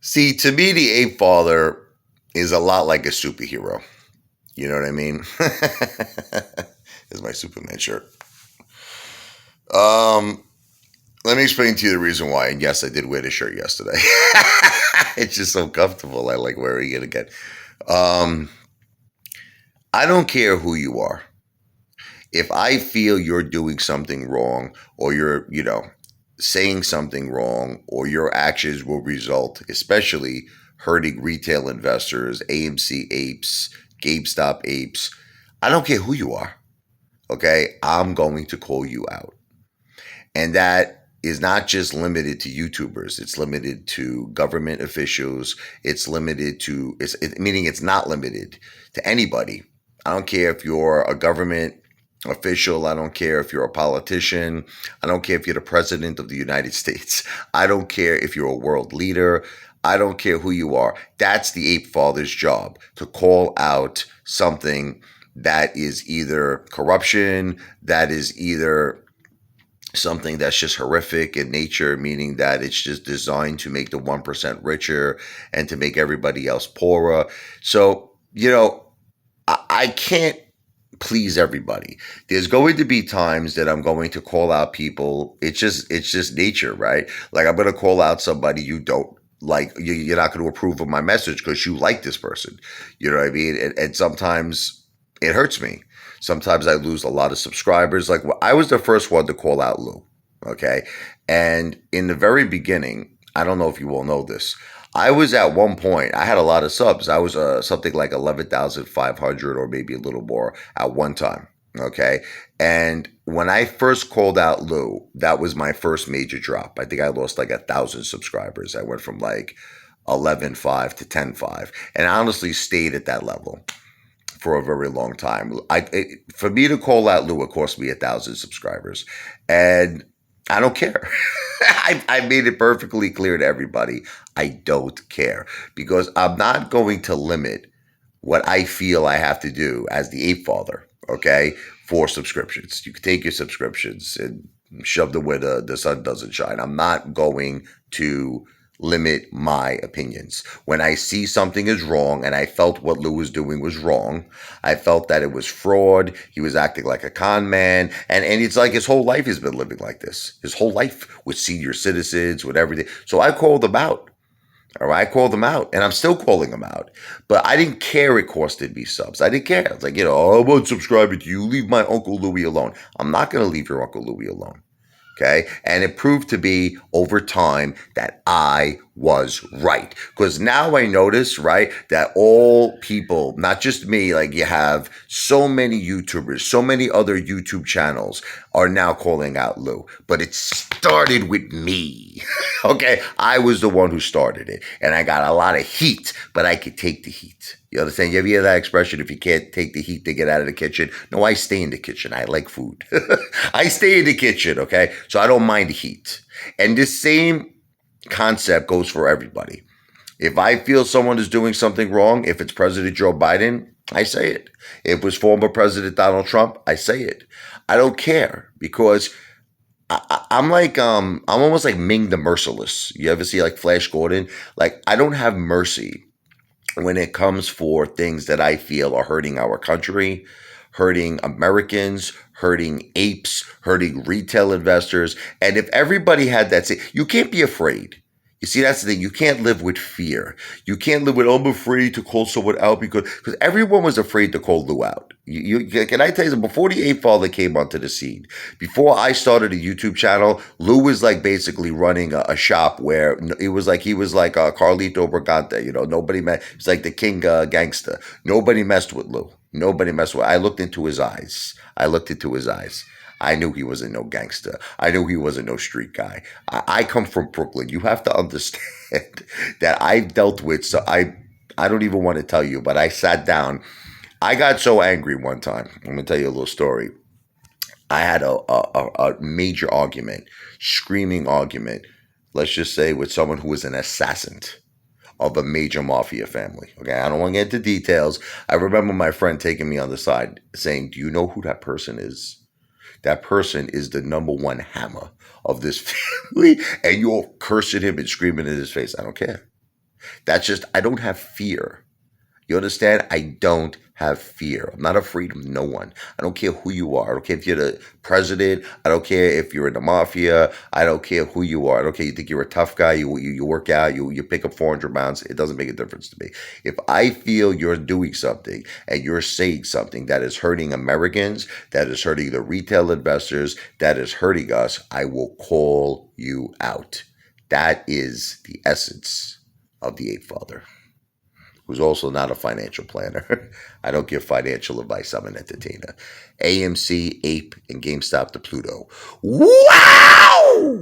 See, to me, the Ape Father is a lot like a superhero. You know what I mean? Is my Superman shirt. Um, Let me explain to you the reason why. And yes, I did wear the shirt yesterday. It's just so comfortable. I like wearing it again. Um, I don't care who you are. If I feel you're doing something wrong or you're saying something wrong or your actions will result, especially hurting retail investors, AMC apes, GameStop apes, I don't care who you are. Okay. I'm going to call you out. And that is not just limited to YouTubers. It's limited to government officials. It's limited to, meaning it's not limited to anybody. I don't care if you're a government official. I don't care if you're a politician. I don't care if you're the president of the United States. I don't care if you're a world leader. I don't care who you are. That's the Ape Father's job, to call out something that is either corruption, that is either something that's just horrific in nature, meaning that it's just designed to make the 1% richer and to make everybody else poorer. So, I can't please everybody. There's going to be times that I'm going to call out people. It's just nature, right? Like I'm going to call out somebody you don't like. You're not going to approve of my message because you like this person. You know what I mean? And sometimes it hurts me. Sometimes I lose a lot of subscribers. Like I was the first one to call out Lou. Okay. And in the very beginning, I don't know if you all know this. I was at one point, I had a lot of subs. I was something like 11,500 or maybe a little more at one time. Okay. And when I first called out Lou, that was my first major drop. I think I lost like 1,000 subscribers. I went from like 11.5 to 10.5 and I honestly stayed at that level for a very long time. For me to call out Lou, it cost me 1,000 subscribers. And I don't care. I made it perfectly clear to everybody. I don't care because I'm not going to limit what I feel I have to do as the Ape Father, okay, for subscriptions. You can take your subscriptions and shove them where the sun doesn't shine. I'm not going to limit my opinions. When I see something is wrong and I felt what Lou was doing was wrong, I felt that it was fraud. He was acting like a con man. And it's like his whole life has been living like this. His whole life with senior citizens, with everything. So I called him out. All right, I called him out and I'm still calling him out. But I didn't care it costed me subs. I didn't care. It's like, I won't subscribe to you. Leave my Uncle Louie alone. I'm not going to leave your Uncle Louie alone. Okay. And it proved to be over time that I was right. Because now I notice, right, that all people, not just me, like you have so many YouTubers, so many other YouTube channels are now calling out Lou. But it started with me. Okay. I was the one who started it. And I got a lot of heat, but I could take the heat. You understand? You ever hear that expression, if you can't take the heat to get out of the kitchen? No, I stay in the kitchen. I like food. I stay in the kitchen, okay? So I don't mind the heat. And this same concept goes for everybody. If I feel someone is doing something wrong, if it's President Joe Biden, I say it. If it was former President Donald Trump, I say it. I don't care because I'm almost like Ming the Merciless. You ever see like Flash Gordon? Like I don't have mercy when it comes for things that I feel are hurting our country, hurting Americans, hurting apes, hurting retail investors. And if everybody had that, you can't be afraid. You see, that's the thing. You can't live with fear. You can't live with, I'm afraid to call someone out because everyone was afraid to call Lou out. Can I tell you, before the Ape Father came onto the scene, before I started a YouTube channel, Lou was like basically running a shop where he was like Carlito Brigante. Nobody met. He's like the king gangster. Nobody messed with Lou. Nobody messed with. I looked into his eyes. I knew he wasn't no gangster. I knew he wasn't no street guy. I come from Brooklyn. You have to understand that I've dealt with, so I don't even want to tell you, but I sat down. I got so angry one time. I'm going to tell you a little story. I had a major argument, screaming argument, let's just say with someone who was an assassin of a major mafia family. Okay, I don't want to get into details. I remember my friend taking me on the side saying, do you know who that person is? That person is the number one hammer of this family, and you're cursing him and screaming in his face. I don't care. That's just, I don't have fear. You understand? I don't have fear. I'm not afraid of no one. I don't care who you are. I don't care if you're the president. I don't care if you're in the mafia. I don't care who you are. I don't care. You think you're a tough guy. You work out. You pick up 400 pounds. It doesn't make a difference to me. If I feel you're doing something and you're saying something that is hurting Americans, that is hurting the retail investors, that is hurting us, I will call you out. That is the essence of the Apefather, who's also not a financial planner. I don't give financial advice. I'm an entertainer. AMC, Ape, and GameStop to Pluto. Wow!